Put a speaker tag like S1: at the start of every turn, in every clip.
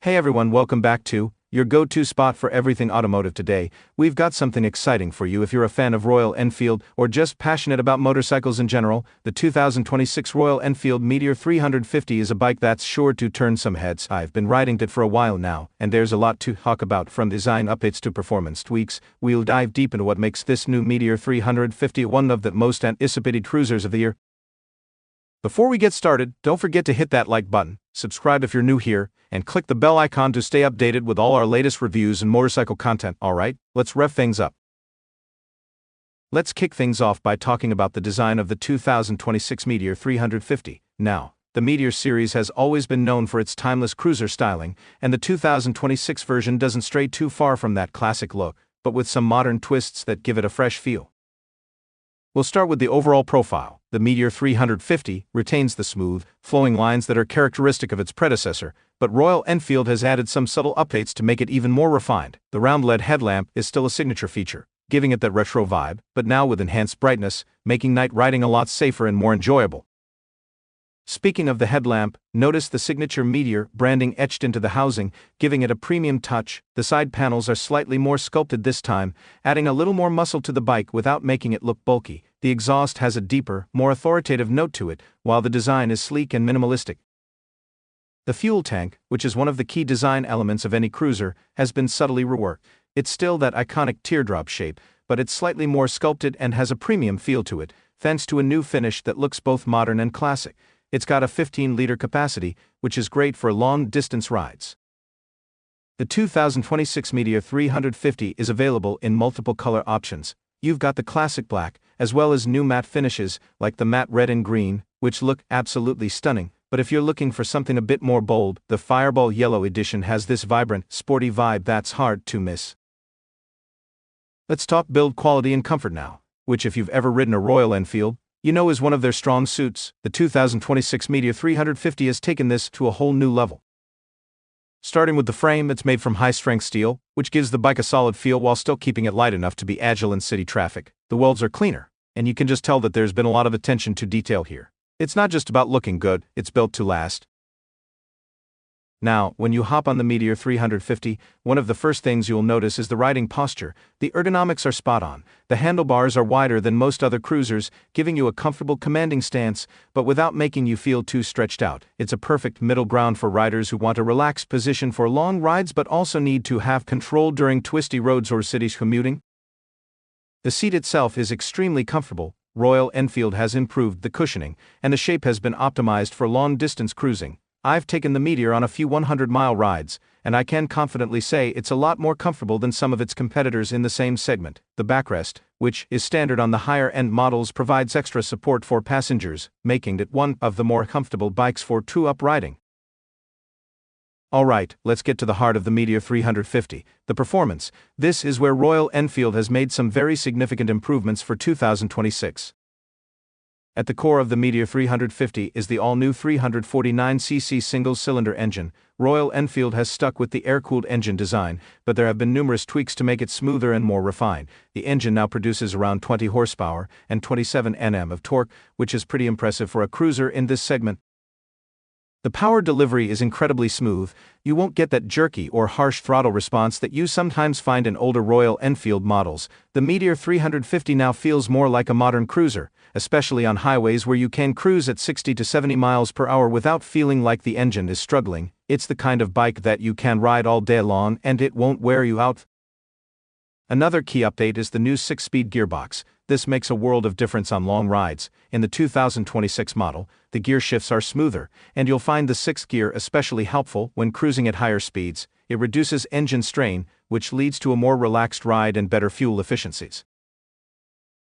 S1: Hey everyone, welcome back to your go-to spot for everything automotive today. We've got something exciting for you if you're a fan of Royal Enfield or just passionate about motorcycles in general. The 2026 Royal Enfield Meteor 350 is a bike that's sure to turn some heads. I've been riding it for a while now, and there's a lot to talk about, from design updates to performance tweaks. We'll dive deep into what makes this new Meteor 350 one of the most anticipated cruisers of the year. Before we get started, don't forget to hit that like button, subscribe if you're new here, and click the bell icon to stay updated with all our latest reviews and motorcycle content. Alright, let's rev things up. Let's kick things off by talking about the design of the 2026 Meteor 350. Now, the Meteor series has always been known for its timeless cruiser styling, and the 2026 version doesn't stray too far from that classic look, but with some modern twists that give it a fresh feel. We'll start with the overall profile. The Meteor 350 retains the smooth, flowing lines that are characteristic of its predecessor, but Royal Enfield has added some subtle updates to make it even more refined. The round LED headlamp is still a signature feature, giving it that retro vibe, but now with enhanced brightness, making night riding a lot safer and more enjoyable. Speaking of the headlamp, notice the signature Meteor branding etched into the housing, giving it a premium touch. The side panels are slightly more sculpted this time, adding a little more muscle to the bike without making it look bulky. The exhaust has a deeper, more authoritative note to it, while the design is sleek and minimalistic. The fuel tank, which is one of the key design elements of any cruiser, has been subtly reworked. It's still that iconic teardrop shape, but it's slightly more sculpted and has a premium feel to it, thanks to a new finish that looks both modern and classic. It's got a 15-liter capacity, which is great for long-distance rides. The 2026 Meteor 350 is available in multiple color options. You've got the classic black, as well as new matte finishes, like the matte red and green, which look absolutely stunning. But if you're looking for something a bit more bold, the Fireball Yellow edition has this vibrant, sporty vibe that's hard to miss. Let's talk build quality and comfort now, which, if you've ever ridden a Royal Enfield, you know is one of their strong suits. The 2026 Meteor 350 has taken this to a whole new level. Starting with the frame, it's made from high-strength steel, which gives the bike a solid feel while still keeping it light enough to be agile in city traffic. The welds are cleaner, and you can just tell that there's been a lot of attention to detail here. It's not just about looking good, it's built to last. Now, when you hop on the Meteor 350, one of the first things you'll notice is the riding posture. The ergonomics are spot on. The handlebars are wider than most other cruisers, giving you a comfortable, commanding stance, but without making you feel too stretched out. It's a perfect middle ground for riders who want a relaxed position for long rides but also need to have control during twisty roads or city commuting. The seat itself is extremely comfortable. Royal Enfield has improved the cushioning, and the shape has been optimized for long-distance cruising. I've taken the Meteor on a few 100-mile rides, and I can confidently say it's a lot more comfortable than some of its competitors in the same segment. The backrest, which is standard on the higher-end models, provides extra support for passengers, making it one of the more comfortable bikes for two-up riding. Alright, let's get to the heart of the Meteor 350, the performance. This is where Royal Enfield has made some very significant improvements for 2026. At the core of the Meteor 350 is the all-new 349cc single-cylinder engine. Royal Enfield has stuck with the air-cooled engine design, but there have been numerous tweaks to make it smoother and more refined. The engine now produces around 20 horsepower and 27 Nm of torque, which is pretty impressive for a cruiser in this segment. The power delivery is incredibly smooth. You won't get that jerky or harsh throttle response that you sometimes find in older Royal Enfield models. The Meteor 350 now feels more like a modern cruiser, especially on highways where you can cruise at 60 to 70 miles per hour without feeling like the engine is struggling. It's the kind of bike that you can ride all day long and it won't wear you out. Another key update is the new 6-speed gearbox. This makes a world of difference on long rides. In the 2026 model, the gear shifts are smoother, and you'll find the 6th gear especially helpful when cruising at higher speeds. It reduces engine strain, which leads to a more relaxed ride and better fuel efficiencies.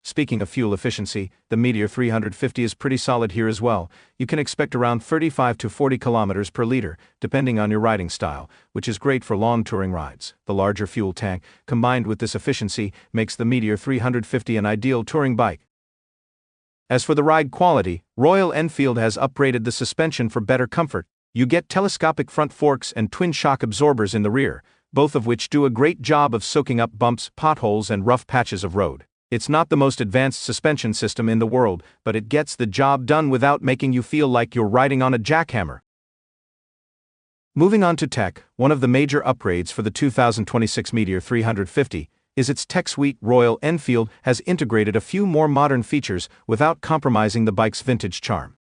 S1: Speaking of fuel efficiency, the Meteor 350 is pretty solid here as well. You can expect around 35 to 40 kilometers per liter, depending on your riding style, which is great for long touring rides. The larger fuel tank, combined with this efficiency, makes the Meteor 350 an ideal touring bike. As for the ride quality, Royal Enfield has upgraded the suspension for better comfort. You get telescopic front forks and twin shock absorbers in the rear, both of which do a great job of soaking up bumps, potholes, and rough patches of road. It's not the most advanced suspension system in the world, but it gets the job done without making you feel like you're riding on a jackhammer. Moving on to tech, one of the major upgrades for the 2026 Meteor 350 is its tech suite. Royal Enfield has integrated a few more modern features without compromising the bike's vintage charm.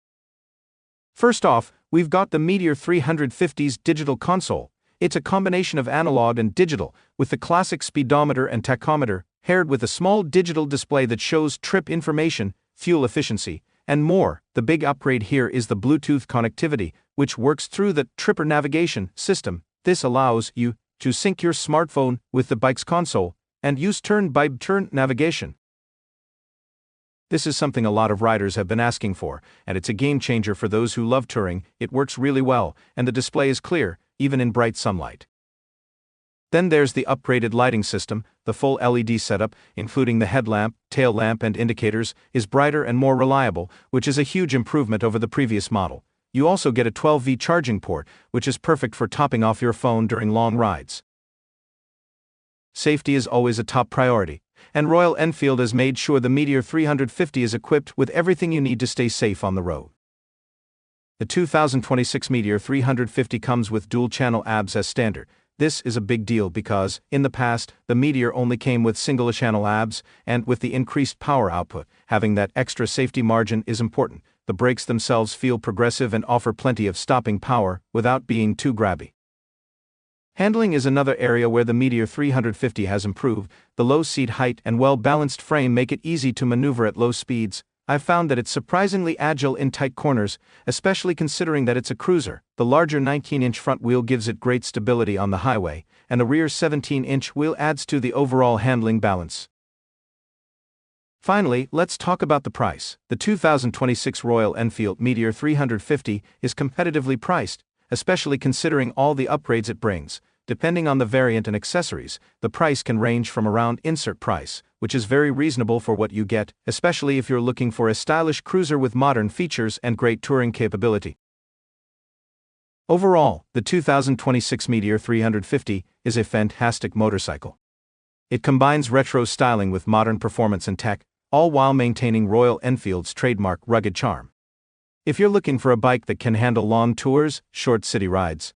S1: First off, we've got the Meteor 350's digital console. It's a combination of analog and digital, with the classic speedometer and tachometer, paired with a small digital display that shows trip information, fuel efficiency, and more. The big upgrade here is the Bluetooth connectivity, which works through the Tripper navigation system. This allows you to sync your smartphone with the bike's console and use turn-by-turn navigation. This is something a lot of riders have been asking for, and it's a game changer for those who love touring. It works really well, and the display is clear, even in bright sunlight. Then there's the upgraded lighting system. The full LED setup, including the headlamp, tail lamp and indicators, is brighter and more reliable, which is a huge improvement over the previous model. You also get a 12V charging port, which is perfect for topping off your phone during long rides. Safety is always a top priority, and Royal Enfield has made sure the Meteor 350 is equipped with everything you need to stay safe on the road. The 2026 Meteor 350 comes with dual-channel ABS as standard. This is a big deal because, in the past, the Meteor only came with single-channel ABS, and with the increased power output, having that extra safety margin is important. The brakes themselves feel progressive and offer plenty of stopping power without being too grabby. Handling is another area where the Meteor 350 has improved. The low seat height and well-balanced frame make it easy to maneuver at low speeds. I've found that it's surprisingly agile in tight corners, especially considering that it's a cruiser. The larger 19-inch front wheel gives it great stability on the highway, and the rear 17-inch wheel adds to the overall handling balance. Finally, let's talk about the price. The 2026 Royal Enfield Meteor 350 is competitively priced, especially considering all the upgrades it brings. Depending on the variant and accessories, the price can range from around insert price, which is very reasonable for what you get, especially if you're looking for a stylish cruiser with modern features and great touring capability. Overall, the 2026 Meteor 350 is a fantastic motorcycle. It combines retro styling with modern performance and tech, all while maintaining Royal Enfield's trademark rugged charm. If you're looking for a bike that can handle long tours, short city rides,